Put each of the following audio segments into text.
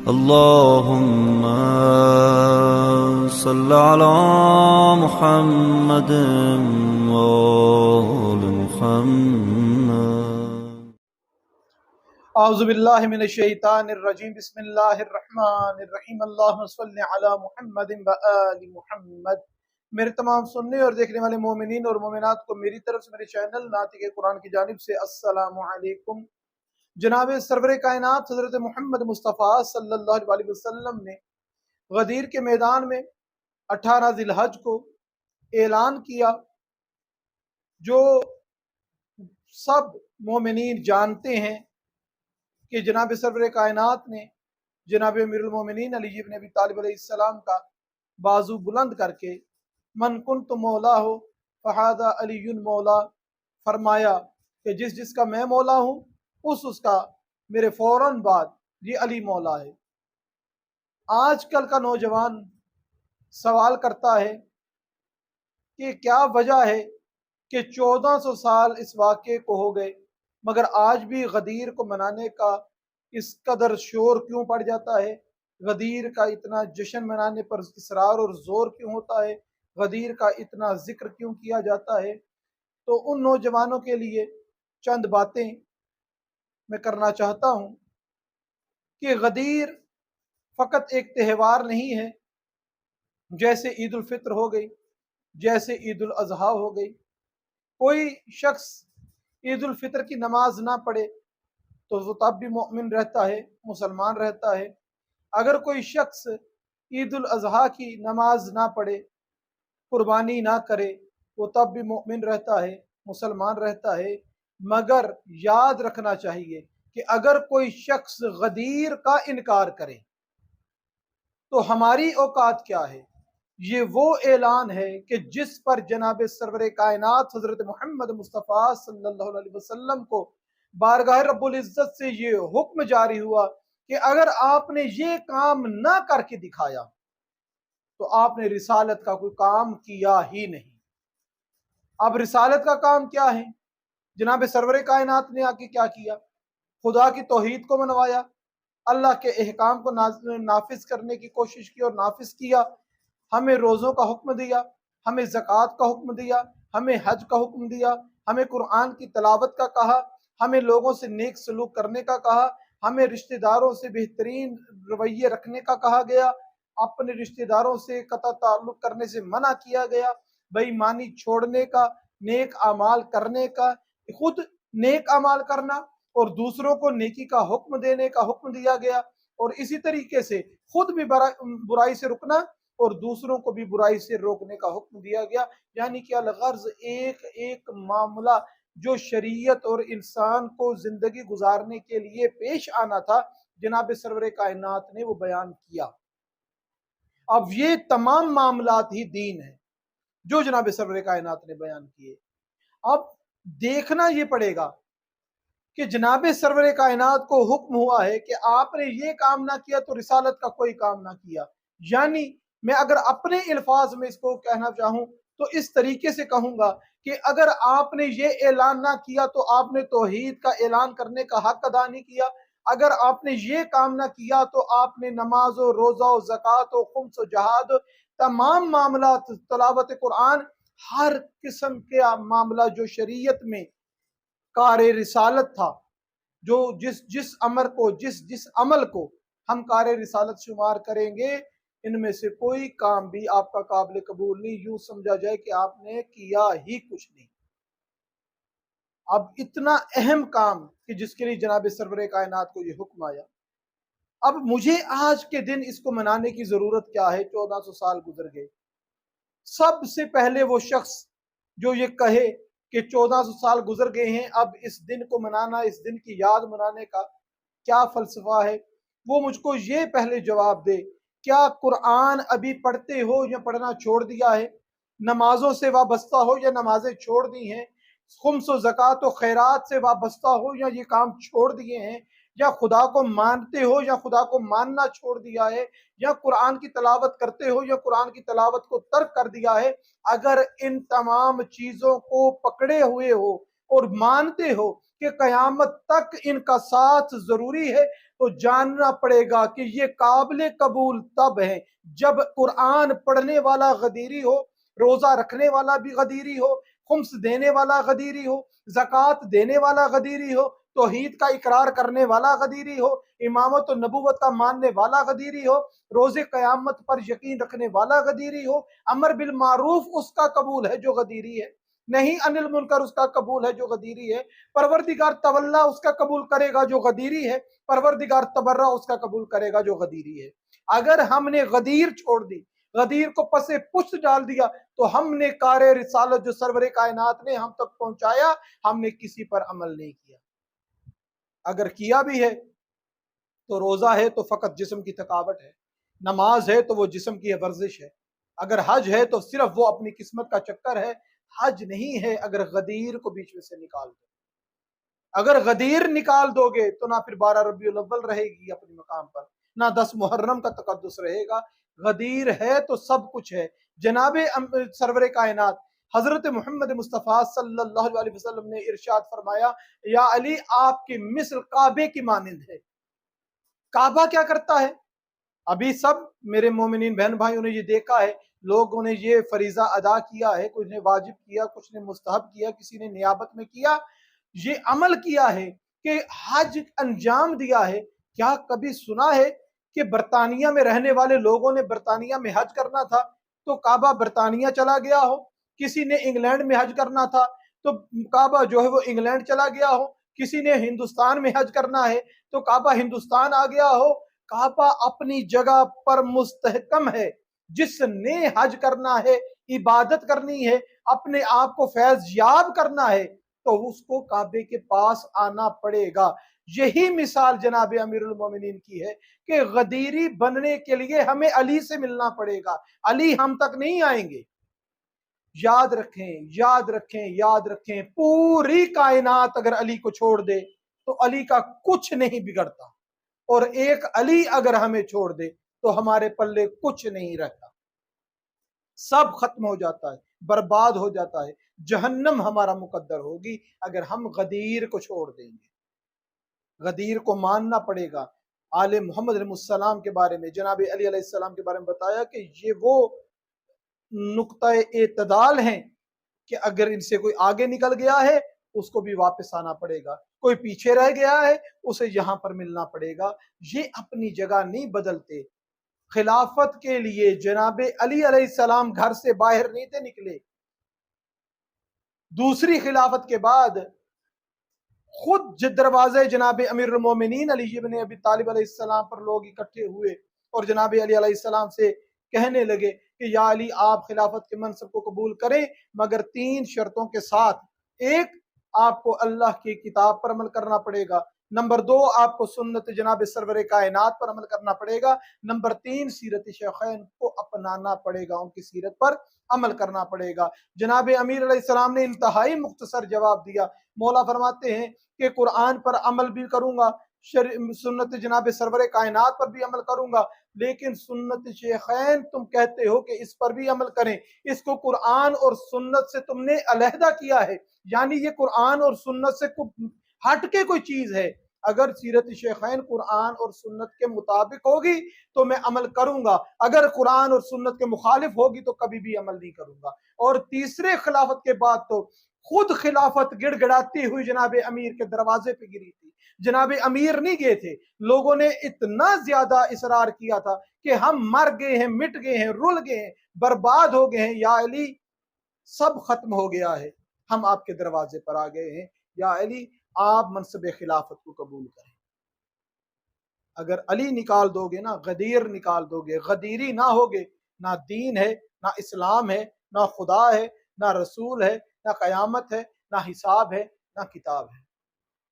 اللهم صل على محمد وآل محمد. اعوذ باللہ من الشیطان الرجیم. بسم اللہ الرحمن الرحیم. اللہم صل علی محمد و آل محمد. میرے تمام سننے اور دیکھنے والے مومنین اور مومنات کو میری طرف سے میرے چینل ناطق قرآن کی جانب سے السلام علیکم. جناب سرور کائنات حضرت محمد مصطفیٰ صلی اللہ علیہ وسلم نے غدیر کے میدان میں 18 ذی الحج کو اعلان کیا، جو سب مومنین جانتے ہیں کہ جناب سرور کائنات نے جناب امیر المومنین علی بن ابی طالب علیہ السلام کا بازو بلند کر کے من کنت مولا ہو فہذا علی مولا فرمایا کہ جس کا میں مولا ہوں اس کا میرے فوراً بعد یہ علی مولا ہے. آج کل کا نوجوان سوال کرتا ہے کہ کیا وجہ ہے کہ 1400 سال اس واقعے کو ہو گئے مگر آج بھی غدیر کو منانے کا اس قدر شور کیوں پڑ جاتا ہے؟ غدیر کا اتنا جشن منانے پر اصرار اور زور کیوں ہوتا ہے؟ غدیر کا اتنا ذکر کیوں کیا جاتا ہے؟ تو ان نوجوانوں کے لیے چند باتیں میں کرنا چاہتا ہوں کہ غدیر فقط ایک تہوار نہیں ہے جیسے عید الفطر ہو گئی، جیسے عید الاضحیٰ ہو گئی. کوئی شخص عید الفطر کی نماز نہ پڑھے تو وہ تب بھی مومن رہتا ہے، مسلمان رہتا ہے. اگر کوئی شخص عید الاضحیٰ کی نماز نہ پڑھے، قربانی نہ کرے، وہ تب بھی مومن رہتا ہے، مسلمان رہتا ہے. مگر یاد رکھنا چاہیے کہ اگر کوئی شخص غدیر کا انکار کرے تو ہماری اوقات کیا ہے؟ یہ وہ اعلان ہے کہ جس پر جناب سرور کائنات حضرت محمد مصطفیٰ صلی اللہ علیہ وسلم کو بارگاہ رب العزت سے یہ حکم جاری ہوا کہ اگر آپ نے یہ کام نہ کر کے دکھایا تو آپ نے رسالت کا کوئی کام کیا ہی نہیں. اب رسالت کا کام کیا ہے؟ جناب سرور کائنات نے آ کے کیا کیا؟ خدا کی توحید کو منوایا، اللہ کے احکام کو نافذ کرنے کی کوشش کی اور نافذ کیا. ہمیں روزوں کا حکم دیا، ہمیں زکوٰۃ کا حکم دیا، ہمیں حج کا حکم دیا، ہمیں قرآن کی تلاوت کا کہا، ہمیں لوگوں سے نیک سلوک کرنے کا کہا، ہمیں رشتہ داروں سے بہترین رویے رکھنے کا کہا گیا، اپنے رشتہ داروں سے قطع تعلق کرنے سے منع کیا گیا، بے ایمانی چھوڑنے کا، نیک اعمال کرنے کا، خود نیک اعمال کرنا اور دوسروں کو نیکی کا حکم دینے کا حکم دیا گیا، اور اسی طریقے سے خود بھی برائی سے رکنا اور دوسروں کو بھی برائی سے روکنے کا حکم دیا گیا. یعنی کہ الغرض ایک ایک معاملہ جو شریعت اور انسان کو زندگی گزارنے کے لیے پیش آنا تھا، جناب سرور کائنات نے وہ بیان کیا. اب یہ تمام معاملات ہی دین ہیں جو جناب سرور کائنات نے بیان کیے. اب دیکھنا یہ پڑے گا کہ جناب سرور کائنات کو حکم ہوا ہے کہ آپ نے یہ کام نہ کیا تو رسالت کا کوئی کام نہ کیا. یعنی میں اگر اپنے الفاظ میں اس کو کہنا چاہوں تو اس طریقے سے کہوں گا کہ اگر آپ نے یہ اعلان نہ کیا تو آپ نے توحید کا اعلان کرنے کا حق ادا نہیں کیا. اگر آپ نے یہ کام نہ کیا تو آپ نے نماز و روزہ و زکوٰۃ و خمس و جہاد، تمام معاملات، تلاوت قرآن، ہر قسم کے معاملہ جو شریعت میں کار رسالت تھا، جو جس عمل کو ہم کار رسالت شمار کریں گے، ان میں سے کوئی کام بھی آپ کا قابل قبول نہیں. یوں سمجھا جائے کہ آپ نے کیا ہی کچھ نہیں. اب اتنا اہم کام کہ جس کے لیے جناب سرور کائنات کو یہ حکم آیا. اب مجھے آج کے دن اس کو منانے کی ضرورت کیا ہے؟ 1400 سال گزر گئے. سب سے پہلے وہ شخص جو یہ کہے کہ 1400 سال گزر گئے ہیں، اب اس دن کو منانا، اس دن کی یاد منانے کا کیا فلسفہ ہے، وہ مجھ کو یہ پہلے جواب دے. کیا قرآن ابھی پڑھتے ہو یا پڑھنا چھوڑ دیا ہے؟ نمازوں سے وابستہ ہو یا نمازیں چھوڑ دی ہیں؟ خمس و زکوٰۃ و خیرات سے وابستہ ہو یا یہ کام چھوڑ دیے ہیں؟ یا خدا کو مانتے ہو یا خدا کو ماننا چھوڑ دیا ہے؟ یا قرآن کی تلاوت کرتے ہو یا قرآن کی تلاوت کو ترک کر دیا ہے؟ اگر ان تمام چیزوں کو پکڑے ہوئے ہو اور مانتے ہو کہ قیامت تک ان کا ساتھ ضروری ہے، تو جاننا پڑے گا کہ یہ قابل قبول تب ہے جب قرآن پڑھنے والا غدیری ہو، روزہ رکھنے والا بھی غدیری ہو، خمس دینے والا غدیری ہو، زکوٰۃ دینے والا غدیری ہو، توحید کا اقرار کرنے والا غدیری ہو، امامت و نبوت کا ماننے والا غدیری ہو، روز قیامت پر یقین رکھنے والا غدیری ہو، امر بالمعروف اس کا قبول ہے جو غدیری ہے، نہیں عن المنکر اس کا قبول ہے جو غدیری ہے، پروردگار تولا اس کا قبول کرے گا جو غدیری ہے، پروردگار تبرہ اس کا قبول کرے گا جو غدیری ہے۔ اگر ہم نے غدیر چھوڑ دی، غدیر کو پس پشت ڈال دیا، تو ہم نے کار رسالت جو سرور کائنات نے ہم تک پہنچایا، ہم نے کسی پر عمل نہیں کیا۔ اگر کیا بھی ہے تو روزہ ہے تو فقط جسم کی تھکاوٹ ہے، نماز ہے تو وہ جسم کی ورزش ہے، اگر حج ہے تو صرف وہ اپنی قسمت کا چکر ہے، حج نہیں ہے اگر غدیر کو بیچ میں سے نکال دو۔ اگر غدیر نکال دو گے تو نہ پھر 12 ربیع الاول رہے گی اپنے مقام پر، نہ 10 محرم کا تقدس رہے گا۔ غدیر ہے تو سب کچھ ہے۔ جناب سرور کائنات حضرت محمد مصطفیٰ صلی اللہ علیہ وسلم نے ارشاد فرمایا، یا علی آپ کی مثل کعبے کی مانند ہے۔ کعبہ کیا کرتا ہے؟ ابھی سب میرے مومنین بہن بھائیوں نے یہ دیکھا ہے، لوگوں نے یہ فریضہ ادا کیا ہے، کچھ نے واجب کیا، کچھ نے مستحب کیا، کسی نے نیابت میں کیا، یہ عمل کیا ہے کہ حج انجام دیا ہے۔ کیا کبھی سنا ہے کہ برطانیہ میں رہنے والے لوگوں نے برطانیہ میں حج کرنا تھا تو کعبہ برطانیہ چلا گیا ہو؟ کسی نے انگلینڈ میں حج کرنا تھا تو کعبہ جو ہے وہ انگلینڈ چلا گیا ہو؟ کسی نے ہندوستان میں حج کرنا ہے تو کعبہ ہندوستان آ گیا ہو؟ کعبہ اپنی جگہ پر مستحکم ہے۔ جس نے حج کرنا ہے، عبادت کرنی ہے، اپنے آپ کو فیض یاب کرنا ہے، تو اس کو کعبے کے پاس آنا پڑے گا۔ یہی مثال جناب امیر المومنین کی ہے کہ غدیری بننے کے لیے ہمیں علی سے ملنا پڑے گا، علی ہم تک نہیں آئیں گے۔ یاد رکھیں، یاد رکھیں، یاد رکھیں، پوری کائنات اگر علی کو چھوڑ دے تو علی کا کچھ نہیں بگڑتا، اور ایک علی اگر ہمیں چھوڑ دے تو ہمارے پلے کچھ نہیں رہتا، سب ختم ہو جاتا ہے، برباد ہو جاتا ہے، جہنم ہمارا مقدر ہوگی اگر ہم غدیر کو چھوڑ دیں گے۔ غدیر کو ماننا پڑے گا۔ آل محمد علیہ السلام کے بارے میں، جناب علی علیہ السلام کے بارے میں بتایا کہ یہ وہ نقطہ اعتدال ہیں کہ اگر ان سے کوئی آگے نکل گیا ہے اس کو بھی واپس آنا پڑے گا، کوئی پیچھے رہ گیا ہے اسے یہاں پر ملنا پڑے گا۔ یہ اپنی جگہ نہیں بدلتے۔ خلافت کے لیے جناب علی علیہ السلام گھر سے باہر نہیں تھے نکلے۔ دوسری خلافت کے بعد خود دروازے جناب امیر المومنین علی بن ابی طالب علیہ السلام پر لوگ اکٹھے ہوئے اور جناب علی علیہ السلام سے کہنے لگے کہ یا علی آپ خلافت کے منصب کو قبول کریں مگر 3 شرطوں کے ساتھ۔ ایک، آپ کو اللہ کی کتاب پر عمل کرنا پڑے گا۔ نمبر 2، آپ کو سنت جناب سرور کائنات پر عمل کرنا پڑے گا۔ نمبر 3، سیرت شیخین کو اپنانا پڑے گا، ان کی سیرت پر عمل کرنا پڑے گا۔ جناب امیر علیہ السلام نے انتہائی مختصر جواب دیا۔ مولا فرماتے ہیں کہ قرآن پر عمل بھی کروں گا، سنت جناب سرور کائنات پر بھی عمل کروں گا، لیکن سنت شیخین تم کہتے ہو کہ اس پر بھی عمل کریں، اس کو قرآن اور سنت سے تم نے علیحدہ کیا ہے، یعنی یہ قرآن اور سنت سے ہٹ کے کوئی چیز ہے۔ اگر سیرت شیخین قرآن اور سنت کے مطابق ہوگی تو میں عمل کروں گا، اگر قرآن اور سنت کے مخالف ہوگی تو کبھی بھی عمل نہیں کروں گا۔ اور تیسرے خلافت کے بعد تو خود خلافت گڑ گڑاتی ہوئی جناب امیر کے دروازے پہ گری تھی۔ جناب امیر نہیں گئے تھے، لوگوں نے اتنا زیادہ اصرار کیا تھا کہ ہم مر گئے ہیں، مٹ گئے ہیں، رل گئے ہیں، برباد ہو گئے ہیں، یا علی سب ختم ہو گیا ہے، ہم آپ کے دروازے پر آ گئے ہیں، یا علی آپ منصب خلافت کو قبول کریں۔ اگر علی نکال دو گے نا، غدیر نکال دو گے، غدیری نہ ہوگے، نہ دین ہے، نہ اسلام ہے، نہ خدا ہے، نہ رسول ہے، نہ قیامت ہے، نہ حساب ہے، نہ کتاب ہے۔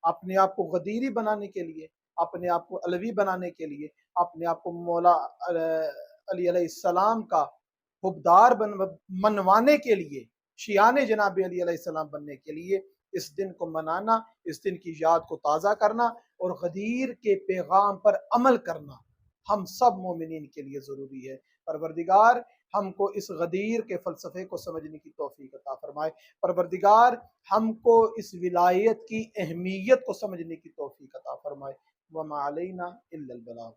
اپنے آپ کو غدیری بنانے کے لیے، اپنے آپ کو علوی بنانے کے لیے، اپنے آپ کو مولا علی علیہ السلام کا حبدار منوانے کے لیے، شیعان جناب علی علیہ السلام بننے کے لیے اس دن کو منانا، اس دن کی یاد کو تازہ کرنا اور غدیر کے پیغام پر عمل کرنا ہم سب مومنین کے لیے ضروری ہے۔ پروردگار ہم کو اس غدیر کے فلسفے کو سمجھنے کی توفیق عطا فرمائے۔ پروردگار ہم کو اس ولایت کی اہمیت کو سمجھنے کی توفیق عطا فرمائے۔ وما علینا الا البلاغ۔